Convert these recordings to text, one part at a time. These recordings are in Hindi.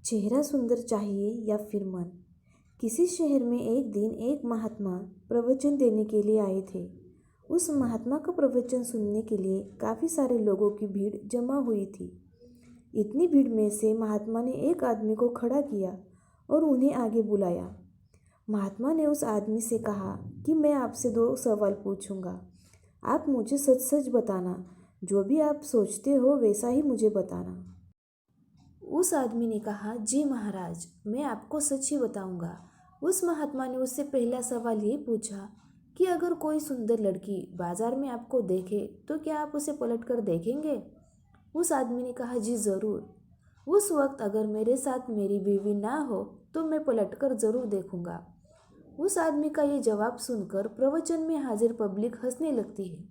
चेहरा सुंदर चाहिए या फिर मन। किसी शहर में एक दिन एक महात्मा प्रवचन देने के लिए आए थे। उस महात्मा का प्रवचन सुनने के लिए काफ़ी सारे लोगों की भीड़ जमा हुई थी। इतनी भीड़ में से महात्मा ने एक आदमी को खड़ा किया और उन्हें आगे बुलाया। महात्मा ने उस आदमी से कहा कि मैं आपसे 2 सवाल पूछूंगा। आप मुझे सच सच बताना, जो भी आप सोचते हो वैसा ही मुझे बताना। उस आदमी ने कहा, जी महाराज, मैं आपको सच ही बताऊंगा। उस महात्मा ने उससे पहला सवाल ये पूछा कि अगर कोई सुंदर लड़की बाजार में आपको देखे तो क्या आप उसे पलट कर देखेंगे? उस आदमी ने कहा, जी ज़रूर। उस वक्त अगर मेरे साथ मेरी बीवी ना हो तो मैं पलट कर ज़रूर देखूंगा। उस आदमी का ये जवाब सुनकर प्रवचन में हाजिर पब्लिक हंसने लगती है।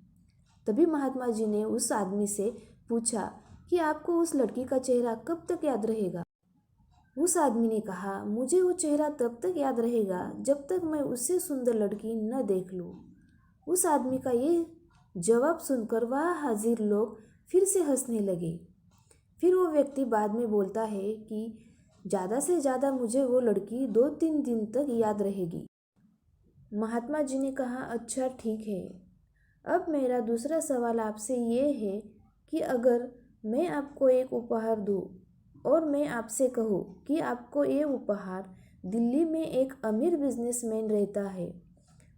तभी महात्मा जी ने उस आदमी से पूछा कि आपको उस लड़की का चेहरा कब तक याद रहेगा? उस आदमी ने कहा, मुझे वो चेहरा तब तक याद रहेगा जब तक मैं उससे सुंदर लड़की न देख लूँ। उस आदमी का ये जवाब सुनकर वहाँ हाजिर लोग फिर से हंसने लगे। फिर वो व्यक्ति बाद में बोलता है कि ज़्यादा से ज़्यादा मुझे वो लड़की 2-3 दिन तक याद रहेगी। महात्मा जी ने कहा, अच्छा ठीक है। अब मेरा दूसरा सवाल आपसे ये है कि अगर मैं आपको एक उपहार दूँ और मैं आपसे कहूँ कि आपको ये उपहार दिल्ली में एक अमीर बिजनेसमैन रहता है,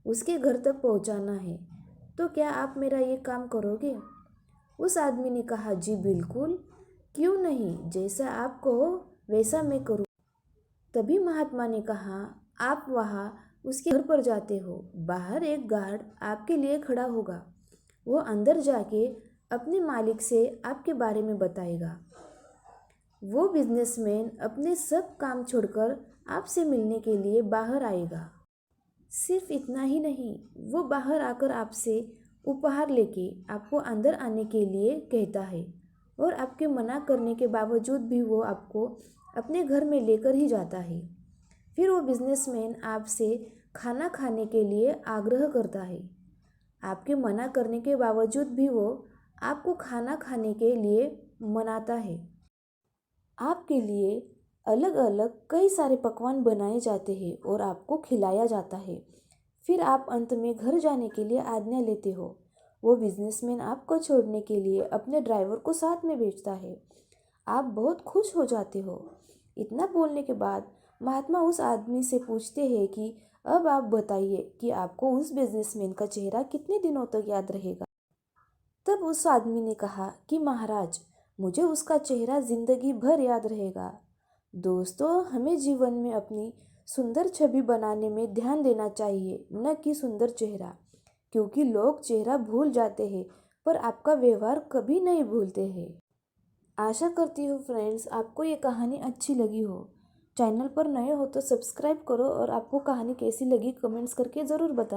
उसके घर तक पहुँचाना है, तो क्या आप मेरा ये काम करोगे? उस आदमी ने कहा, जी बिल्कुल, क्यों नहीं, जैसा आप कहो वैसा मैं करूँ। तभी महात्मा ने कहा, आप वहाँ उसके घर पर जाते हो, बाहर एक गार्ड आपके लिए खड़ा होगा। वो अंदर जाके अपने मालिक से आपके बारे में बताएगा। वो बिजनेसमैन अपने सब काम छोड़कर आपसे मिलने के लिए बाहर आएगा। सिर्फ इतना ही नहीं, वो बाहर आकर आपसे उपहार लेके आपको अंदर आने के लिए कहता है और आपके मना करने के बावजूद भी वो आपको अपने घर में लेकर ही जाता है। फिर वो बिजनेसमैन आपसे खाना खाने के लिए आग्रह करता है। आपके मना करने के बावजूद भी वो आपको खाना खाने के लिए मनाता है। आपके लिए अलग अलग कई सारे पकवान बनाए जाते हैं और आपको खिलाया जाता है। फिर आप अंत में घर जाने के लिए आज्ञा लेते हो। वो बिजनेसमैन आपको छोड़ने के लिए अपने ड्राइवर को साथ में भेजता है। आप बहुत खुश हो जाते हो। इतना बोलने के बाद महात्मा उस आदमी से पूछते हैं कि अब आप बताइए कि आपको उस बिजनेसमैन का चेहरा कितने दिनों तक याद रहेगा? तब उस आदमी ने कहा कि महाराज, मुझे उसका चेहरा जिंदगी भर याद रहेगा। दोस्तों, हमें जीवन में अपनी सुंदर छवि बनाने में ध्यान देना चाहिए, न कि सुंदर चेहरा, क्योंकि लोग चेहरा भूल जाते हैं पर आपका व्यवहार कभी नहीं भूलते हैं। आशा करती हूँ फ्रेंड्स, आपको ये कहानी अच्छी लगी हो। चैनल पर नए हो तो सब्सक्राइब करो और आपको कहानी कैसी लगी कमेंट्स करके ज़रूर बताना।